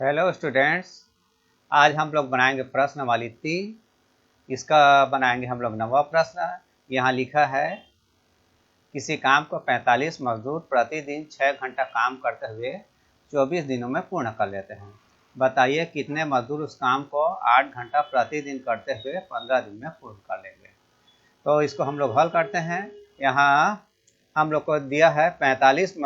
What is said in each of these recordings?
Hello students. आज हम लोग बनाएंगे प्रश्नावली 3। इसका बनाएंगे हम लोग 9वां प्रश्न। यहाँ लिखा है किसी काम को 45 मजदूर प्रतिदिन 6 घंटा काम करते हुए 24 दिनों में पूर्ण कर लेते हैं। बताइए कितने मजदूर उस काम को 8 घंटा प्रतिदिन करते हुए 15 दिन में पूर्ण कर लेंगे। तो इसको हम लोग हल करते हैं। यहाँ हम लोग को दिया है 45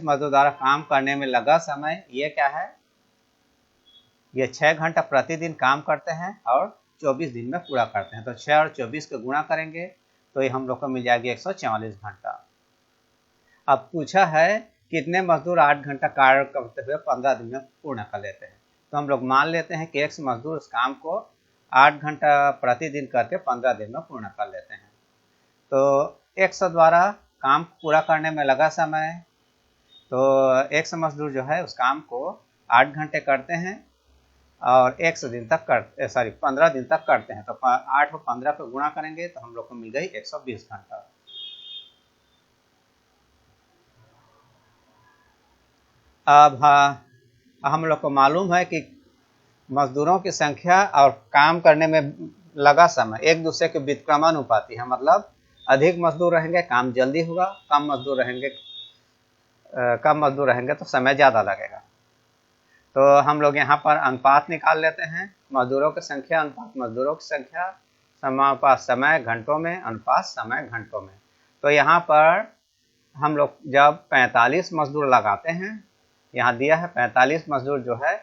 मजदूर द्वारा काम करने में लगा समय ये क्या है, ये 6 घंटा प्रतिदिन काम करते हैं और 24 दिन में पूरा करते हैं। तो 6 और 24 को गुणा करेंगे तो ये हम लोग को मिल जाएगी 144 घंटा। अब पूछा है कितने मजदूर 8 घंटा कार्य करते हुए 15 दिन में पूर्ण कर लेते हैं। तो हम लोग मान लेते हैं कि 1 मजदूर उस काम को 8 घंटा प्रतिदिन करके 15 दिन में पूर्ण कर लेते हैं। तो 100 द्वारा काम पूरा करने में लगा समय, तो 100 मजदूर जो है उस काम को 8 घंटे करते हैं और 100 दिन तक 15 दिन तक करते हैं। तो 8 और 15 को गुणा करेंगे तो हम लोग को मिल गई 120 घंटा। अब हम लोग को मालूम है कि मजदूरों की संख्या और काम करने में लगा समय एक दूसरे के व्युत्क्रमानुपाती है। मतलब अधिक मजदूर रहेंगे काम जल्दी होगा, कम मजदूर रहेंगे तो समय ज़्यादा लगेगा। तो हम लोग यहाँ पर अनुपात निकाल लेते हैं। मजदूरों की संख्या अनुपात मजदूरों की संख्या, समानुपात समय घंटों में अनुपात समय घंटों में। तो यहाँ पर हम लोग जब 45 मजदूर लगाते हैं, यहाँ दिया है 45 मजदूर जो है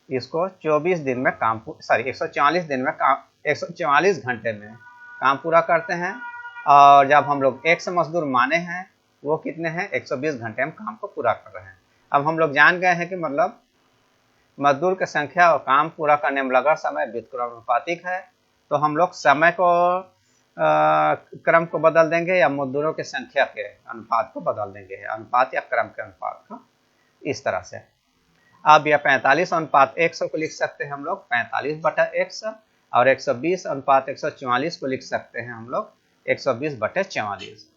इसको 24 दिन में 144 दिन में 144 घंटे में काम पूरा करते हैं। और जब हम लोग 100 मजदूर माने हैं वो कितने हैं, 120 घंटे में काम को पूरा कर रहे हैं। अब हम लोग जान गए हैं कि मतलब मजदूर की संख्या और काम पूरा करने में लगा समय व्युत्क्रमानुपातिक है। तो हम लोग समय को क्रम को बदल देंगे या मजदूरों की संख्या के अनुपात को बदल देंगे, अनुपात या क्रम के अनुपात को, इस तरह से। अब यह 45 अनुपात 100 को लिख सकते हैं हम लोग 45/100 और 120 अनुपात 144 को लिख सकते हैं हम लोग 120/44।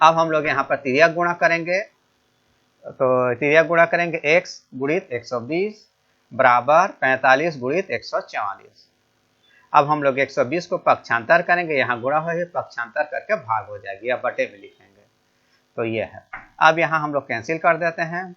अब हम लोग यहाँ पर तिर्यक गुणा करेंगे। तो तिर्यक गुणा करेंगे x गुणित 120 बराबर 45 गुणित 144। अब हम लोग 120 को पक्षांतर करेंगे, यहाँ गुणा होगी पक्षांतर करके भाग हो जाएगी या बटे में लिखेंगे। तो ये है। अब यहाँ हम लोग कैंसिल कर देते हैं।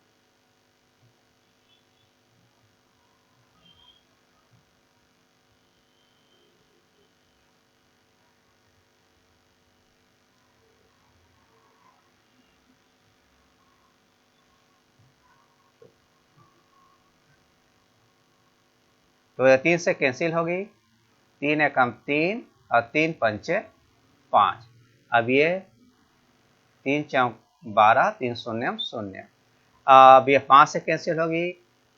तो ये 3 से कैंसिल होगी, 3 एकम 3 और 3 पंचे 5। अब ये 3 चौक 12, 3 शून्य 0। अब ये 5 से कैंसिल होगी,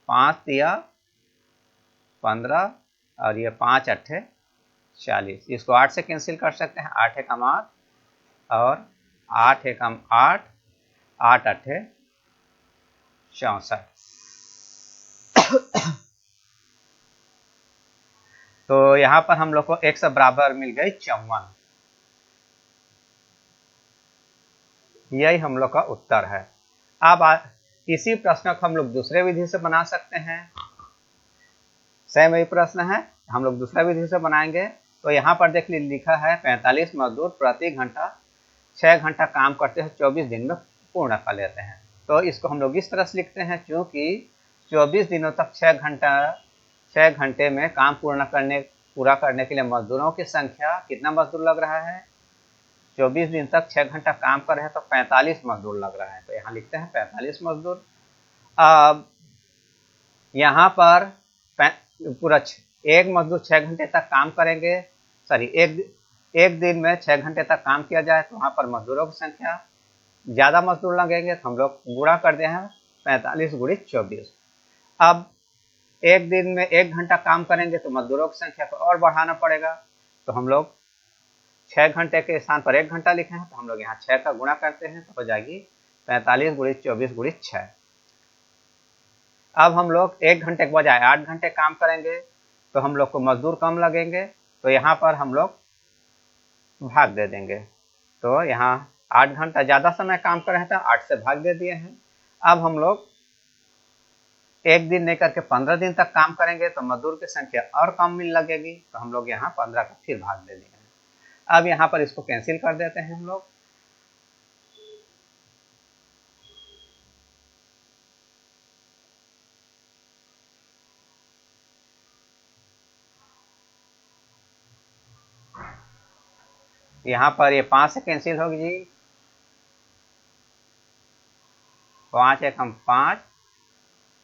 5 तिया 15 और ये 5 अट्ठे 40। इसको 8 से कैंसिल कर सकते हैं, 8 एकम 8 और 8 एकम 8, 8 अट्ठे 64। तो यहाँ पर हम लोग को 100 बराबर मिल गई 54। यही हम लोग का उत्तर है। अब इसी प्रश्न को हम लोग दूसरे विधि से बना सकते हैं। सेम वही प्रश्न है, हम लोग दूसरा विधि से बनाएंगे। तो यहाँ पर देख लिखा है 45 मजदूर प्रति घंटा 6 घंटा काम करते हैं 24 दिन में पूर्ण कर लेते हैं। तो इसको हम लोग इस तरह से लिखते हैं, क्योंकि 24 दिनों तक 6 घंटे में काम पूरा करने के लिए मजदूरों की संख्या, कितना मजदूर लग रहा है, 24 दिन तक 6 घंटा काम कर रहे हैं तो 45 मजदूर लग रहा है। तो यहाँ लिखते हैं 45 मजदूर। अब यहाँ पर पूरा एक मजदूर 6 घंटे तक काम करेंगे, एक दिन में 6 घंटे तक काम किया जाए तो वहाँ पर मजदूरों की संख्या ज़्यादा मजदूर लगेंगे, तो हम लोग गुणा कर दिए हैं 45 गुणित 24। अब एक दिन में 1 घंटा काम करेंगे तो मजदूरों की संख्या को और बढ़ाना पड़ेगा। तो हम लोग 6 घंटे के स्थान पर 1 घंटा लिखे हैं, तो हम लोग यहाँ 6 का गुणा करते हैं तो हो जाएगी 45 गुणित 24 गुणित 6। अब हम लोग 1 घंटे के बजाय 8 घंटे काम करेंगे तो हम लोग को मजदूर कम लगेंगे, तो यहाँ पर हम लोग भाग दे देंगे। तो यहाँ 8 घंटा ज़्यादा समय काम कर रहे हैं तो 8 से भाग दे दिए हैं। अब हम लोग एक दिन नहीं करके 15 दिन तक काम करेंगे तो मजदूर की संख्या और कम मिलने लगेगी। तो हम लोग यहाँ 15 का फिर भाग दे दिए हैं। अब यहाँ पर इसको कैंसिल कर देते हैं हम लोग। यहाँ पर ये 5 से कैंसिल होगी जी, 5 एक हम 5,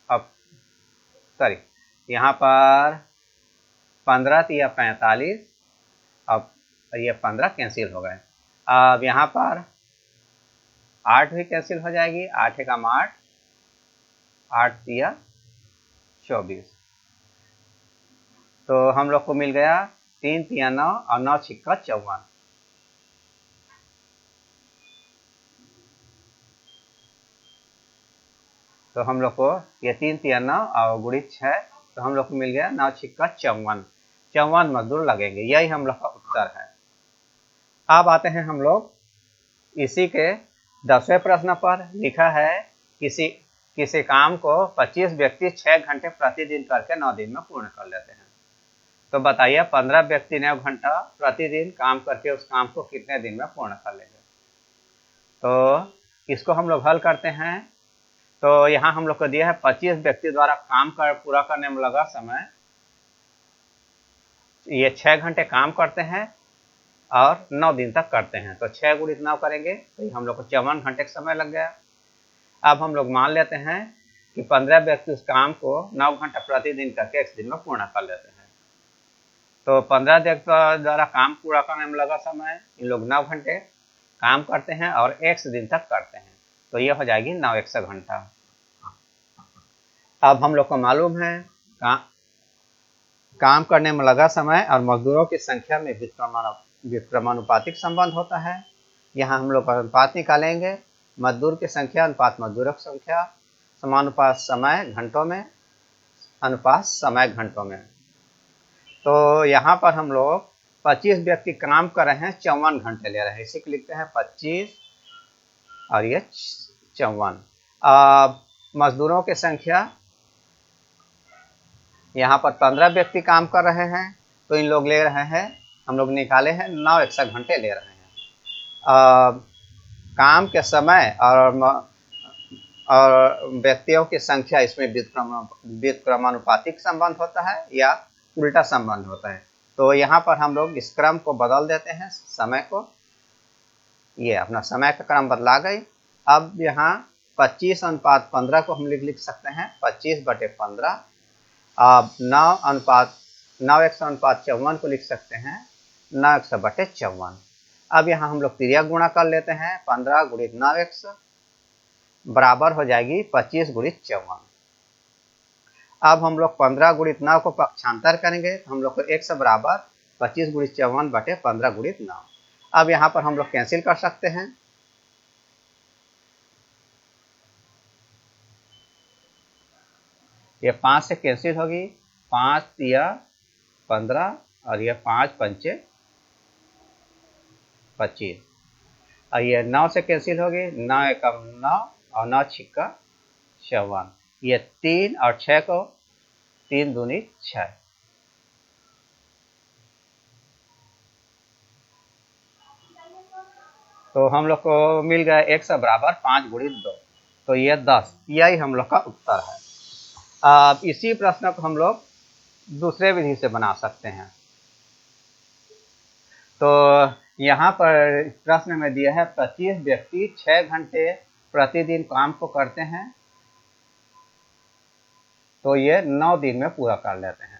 अब सॉरी यहाँ पर 15 या 45, अब ये 15 कैंसिल हो गए। अब यहाँ पर 8 भी कैंसिल हो जाएगी, 8 एकम 8, 8 या 24। तो हम लोग को मिल गया 3 तिया 9 और 9 छिक्का 54। तो हम लोग को ये 3 तिया 9 और गुणित 6, तो हम लोग को मिल गया 9 छिक्का 54। 54 मजदूर लगेंगे, यही हम लोग का उत्तर है। अब आते हैं हम लोग इसी के 10वें प्रश्न पर। लिखा है किसी काम को 25 व्यक्ति 6 घंटे प्रतिदिन करके 9 दिन में पूर्ण कर लेते हैं। तो बताइए 15 व्यक्ति 9 घंटा प्रतिदिन काम करके उस काम को कितने दिन में पूर्ण कर लेंगे। तो इसको हम लोग हल करते हैं। तो यहाँ हम लोग को दिया है 25 व्यक्ति द्वारा काम पूरा करने में लगा समय, ये 6 घंटे काम करते हैं और 9 दिन तक करते हैं। तो 6 गुणित 9 करेंगे तो हम लोग को 54 घंटे का समय लग गया। अब हम लोग मान लेते हैं कि 15 व्यक्ति उस काम को 9 घंटा प्रतिदिन करके 1 दिन में पूर्ण कर लेते हैं। तो 15 व्यक्ति द्वारा काम पूरा करने में लगा समय, इन लोग 9 घंटे काम करते हैं और 1 दिन तक करते हैं। तो ये हो जाएगी 9 100 घंटा। अब हम लोग को मालूम है काम करने में लगा समय और मजदूरों की संख्या में व्युत्क्रमानुपातिक संबंध होता है। यहाँ हम लोग अनुपात निकालेंगे, मजदूर की संख्या अनुपात मजदूरों की संख्या, समानुपात समय घंटों में अनुपात समय घंटों में। तो यहाँ पर हम लोग 25 व्यक्ति काम कर रहे हैं, 54 घंटे ले रहे हैं, इसी को लिखते हैं 25 और ये 54। मजदूरों की संख्या यहाँ पर 15 व्यक्ति काम कर रहे हैं, तो इन लोग ले रहे हैं, हम लोग निकाले हैं 9 100 घंटे ले रहे हैं। काम के समय और व्यक्तियों की संख्या, इसमें व्युत्क्रमानुपातिक संबंध होता है या उल्टा संबंध होता है। तो यहाँ पर हम लोग इस क्रम को बदल देते हैं, समय को, ये अपना समय का क्रम बदला गई। अब यहाँ 25 अनुपात 15 को हम लिख सकते हैं 25/15। अब 9 100 अनुपात 54 को लिख सकते हैं 9 100/54। अब यहाँ हम लोग त्रिया गुणा कर लेते हैं, 15 गुणित 9 100 बराबर हो जाएगी 25 गुणित 54। अब हम लोग 15 गुणित 9 को पक्षांतर करेंगे, हम लोग को 100 बराबर 25 गुणित 54/15 गुणित 9। अब यहाँ पर हम लोग कैंसिल कर सकते हैं। ये 5 से कैंसिल होगी, 5 तिया 15 और ये 5 पंचे 25। और ये 9 से कैंसिल होगी, 9 एकम 9 और 9 छिक्का 54। ये 3 और 6 को 3 दूनी 6। तो हम लोग को मिल गया 100 बराबर 5 गुणित 2, तो ये 10, यही हम लोग का उत्तर है। अब इसी प्रश्न को हम लोग दूसरे विधि से बना सकते हैं। तो यहाँ पर प्रश्न में दिया है 25 व्यक्ति 6 घंटे प्रतिदिन काम को करते हैं, तो ये 9 दिन में पूरा कर लेते हैं।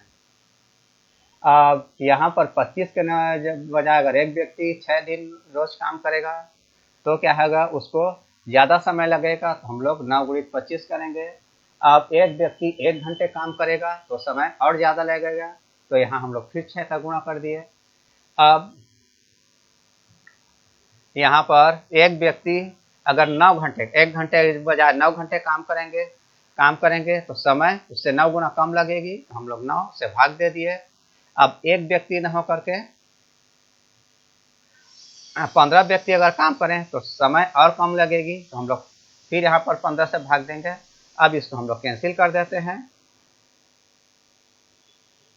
अब यहाँ पर 25 के बजाय अगर एक व्यक्ति 6 दिन रोज काम करेगा तो क्या होगा, उसको ज़्यादा समय लगेगा, तो हम लोग 9 गुणित 25 करेंगे। अब एक व्यक्ति 1 घंटे काम करेगा तो समय और ज़्यादा लगेगा, तो यहाँ हम लोग फिर 6 का गुणा कर दिए। अब यहाँ पर एक व्यक्ति अगर 9 घंटे, 1 घंटे बजाय 9 घंटे काम करेंगे तो समय उससे 9 गुना कम लगेगी, तो हम लोग 9 से भाग दे दिए। अब एक व्यक्ति न हो करके 15 व्यक्ति अगर काम करें तो समय और कम लगेगी, तो हम लोग फिर यहाँ पर 15 से भाग देंगे। अब इसको हम लोग कैंसिल कर देते हैं।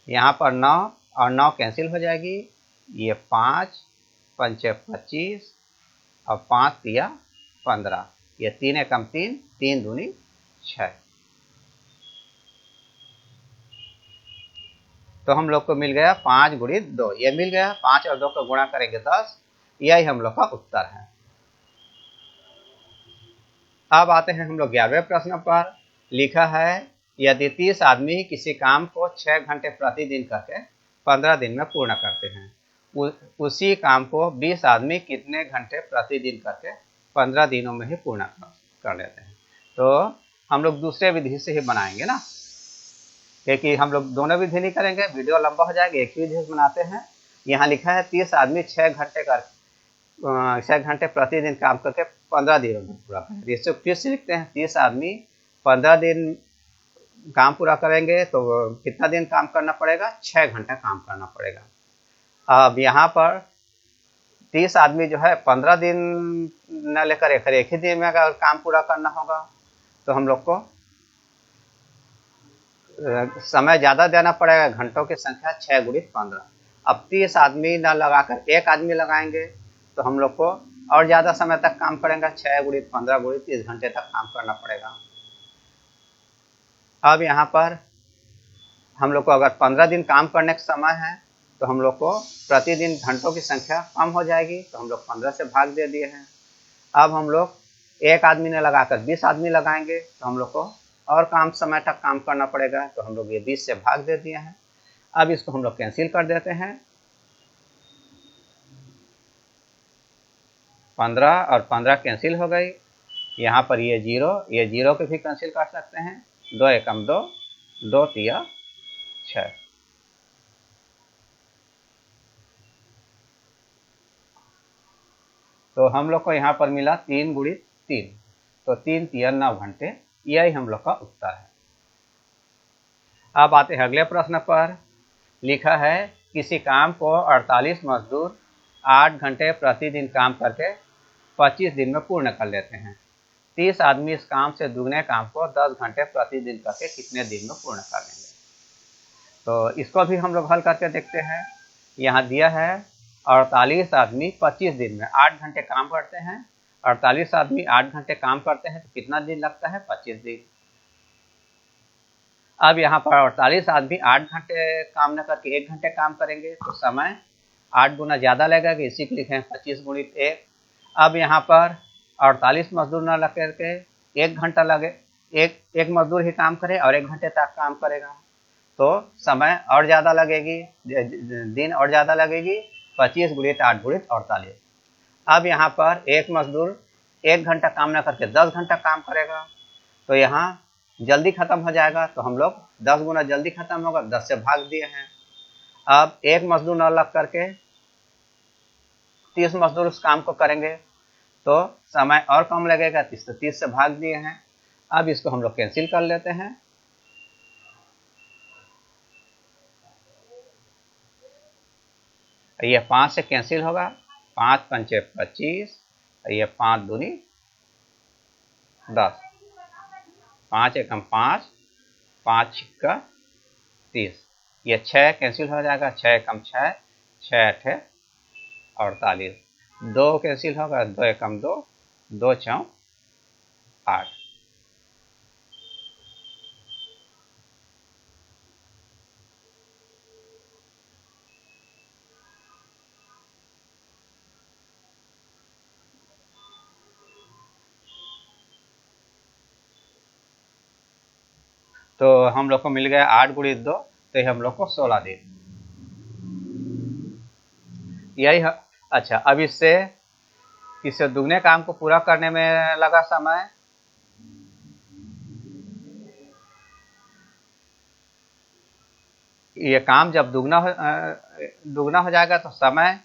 यहाँ पर 9 और 9 कैंसिल हो जाएगी। ये 5 पंचे 25 और 5 तिया 15, ये 3 एकम 3, 3 दूनी 6। तो हम लोग को मिल गया 5 गुणित 2, ये मिल गया। 5 और 2 को गुणा करेंगे 10, यही हम लोग का उत्तर है। अब आते हैं हम लोग 11वें प्रश्न पर। लिखा है यदि 30 आदमी किसी काम को 6 घंटे प्रतिदिन करके 15 दिन में पूर्ण करते हैं, उसी काम को 20 आदमी कितने घंटे प्रतिदिन करके 15 दिनों में ही पूर्ण कर लेते हैं। तो हम लोग दूसरे विधि से ही बनाएंगे ना, क्योंकि हम लोग दोनों विधि नहीं करेंगे, वीडियो लंबा हो जाएगा। एक ही विधि से बनाते हैं। यहाँ लिखा है 30 आदमी 6 घंटे प्रतिदिन काम करके 15 दिनों में पूरा करेंगे। इससे फिर से लिखते हैं 30 आदमी 15 दिन काम पूरा करेंगे, तो कितना दिन काम करना पड़ेगा? 6 घंटा काम करना पड़ेगा। अब यहाँ पर 30 आदमी जो है 15 दिन न लेकर एक ही दिन में अगर काम पूरा करना होगा तो हम लोग को समय ज़्यादा देना पड़ेगा, घंटों की संख्या 6 गुणित 15। अब 30 आदमी न लगाकर एक आदमी लगाएंगे तो हम लोग को और ज़्यादा समय तक काम करेंगे, 6 गुणित 15 गुणित 30 घंटे तक काम करना पड़ेगा। अब यहाँ पर हम लोग को अगर 15 दिन काम करने का समय है तो हम लोग को प्रतिदिन घंटों की संख्या कम हो जाएगी, तो हम लोग 15 से भाग दे दिए हैं। अब हम लोग एक आदमी ने लगाकर 20 आदमी लगाएंगे तो हम लोग को और काम समय तक काम करना पड़ेगा, तो हम लोग ये 20 से भाग दे दिए हैं। अब इसको हम लोग कैंसिल कर देते हैं। 15 और 15 कैंसिल हो गई। यहाँ पर ये 0 को भी कैंसिल कर सकते हैं। 2 एकम 2, 2 तिया 6। तो हम लोग को यहाँ पर मिला 3 गुणित 3, तो 3 तिया 9 घंटे, यही हम लोग का उत्तर है। अब आते हैं अगले प्रश्न पर। लिखा है किसी काम को 48 मजदूर 8 घंटे प्रतिदिन काम करके 25 दिन में पूर्ण कर लेते हैं। 30 आदमी इस काम से दुगने काम को 10 घंटे प्रतिदिन करके कितने दिन में पूर्ण कर लेंगे। तो इसको भी हम लोग हल करके देखते हैं। यहाँ दिया है 48 आदमी 25 दिन में 8 घंटे काम करते हैं। 48 आदमी 8 घंटे काम करते हैं तो कितना दिन लगता है? 25 दिन। अब यहाँ पर 48 आदमी 8 घंटे काम न करके 1 घंटे काम करेंगे तो समय 8 गुना ज़्यादा लगेगा, इसी को लिखे हैं 25 गुणित 1। अब यहाँ पर 48 मजदूर न लग करके 1 घंटा लगे, एक मजदूर ही काम करे और 1 घंटे तक काम करेगा तो समय और ज़्यादा लगेगी, दिन और ज़्यादा लगेगी। 25 गुणित 8 गुणित 48। अब यहाँ पर एक मजदूर 1 घंटा काम न करके 10 घंटा काम करेगा तो यहाँ जल्दी खत्म हो जाएगा, तो हम लोग 10 गुना जल्दी खत्म होगा, 10 से भाग दिए हैं। अब एक मजदूर न लग करके 30 मजदूर उस काम को करेंगे तो समय और कम लगेगा, 30 से भाग दिए हैं। अब इसको हम लोग कैंसिल कर लेते हैं। ये 5 से कैंसिल होगा, 5 पंचे 25, ये 5 दूनी 10, 5 एकम 5, 5 छिक्का 30, ये 6 कैंसिल हो जाएगा, 6 एकम 6, 6 अठे 48, 2 कैंसिल होगा, 2 एकम 2, 2 चौं 8। तो हम लोग को मिल गया 8 गुणित 2, तो ये हम लोग को 16 दिन, यही है। अच्छा, अब इससे दुगने काम को पूरा करने में लगा समय ये काम जब दुगना हो जाएगा तो समय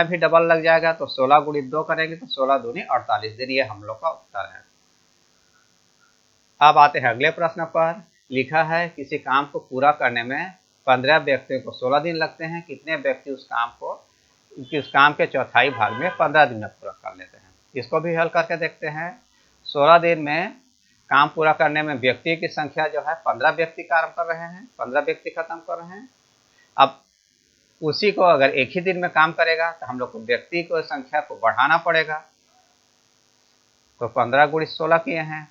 भी डबल लग जाएगा, तो 16 गुणित 2 करेंगे तो 16 दूनी 48 दिन, ये हम लोग का उत्तर है। अब आते हैं अगले प्रश्न पर। लिखा है किसी काम को पूरा करने में 15 व्यक्तियों को 16 दिन लगते हैं, कितने व्यक्ति उस काम के चौथाई भाग में 15 दिन में पूरा कर लेते हैं। इसको भी हल करके देखते हैं। 16 दिन में काम पूरा करने में व्यक्ति की संख्या जो है 15 व्यक्ति काम कर रहे हैं, 15 व्यक्ति खत्म कर रहे हैं। अब उसी को अगर एक ही दिन में काम करेगा तो हम लोग को व्यक्ति को संख्या को बढ़ाना पड़ेगा। तो 15 गुणित 16 किए हैं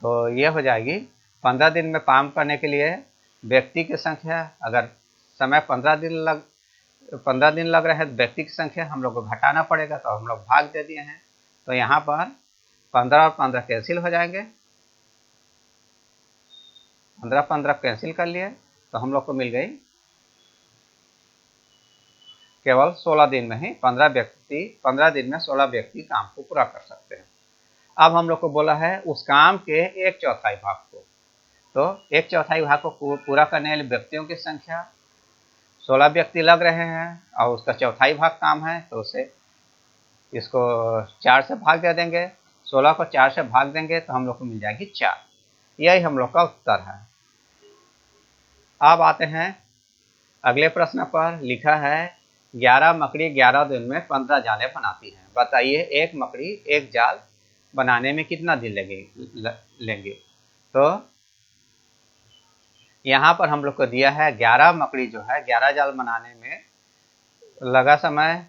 तो ये हो जाएगी 15 दिन में काम करने के लिए व्यक्ति की संख्या, अगर समय 15 दिन लग रहे हैं तो व्यक्ति की संख्या हम लोग को घटाना पड़ेगा। तो हम लोग भाग दे दिए हैं। तो यहाँ पर 15 और 15 कैंसिल हो जाएंगे, 15 कैंसिल कर लिए तो हम लोग को मिल गई केवल 16 दिन में ही 15 दिन में 16 व्यक्ति काम को पूरा कर सकते हैं। अब हम लोग को बोला है उस काम के 1/4 भाग को, तो 1/4 भाग को पूरा करने वाले व्यक्तियों की संख्या 16 व्यक्ति लग रहे हैं और उसका चौथाई भाग काम है, तो उसे इसको 4 से भाग दे देंगे। 16 को 4 से भाग देंगे तो हम लोग को मिल जाएगी 4। यही हम लोग का उत्तर है। अब आते हैं अगले प्रश्न पर। लिखा है 11 मकड़ी 11 दिन में 15 जालें बनाती हैं। बताइए एक मकड़ी एक जाल बनाने में कितना दिन लेंगे। तो यहाँ पर हम लोग को दिया है 11 मकड़ी जो है 11 जाल बनाने में लगा समय,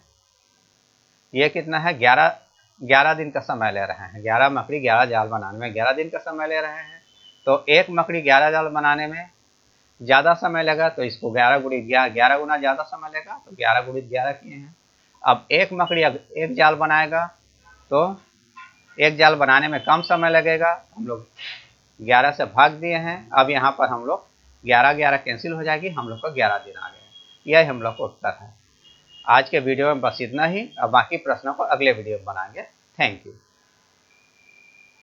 ये कितना है 11 दिन का समय ले रहे हैं। 11 मकड़ी 11 जाल बनाने में 11 दिन का समय ले रहे हैं। तो एक मकड़ी 11 जाल बनाने में ज़्यादा समय लगा तो इसको 11 गुना ज़्यादा समय लेगा, तो 11 गुणित 11 किए हैं। अब एक मकड़ी एक जाल बनाएगा तो एक जाल बनाने में कम समय लगेगा, हम लोग 11 से भाग दिए हैं। अब यहाँ पर हम लोग 11 कैंसिल हो जाएगी, हम लोग को 11 दिन आ गए। यही हम लोग को उत्तर है। आज के वीडियो में बस इतना ही। अब बाकी प्रश्नों को अगले वीडियो में बनाएंगे। Thank you.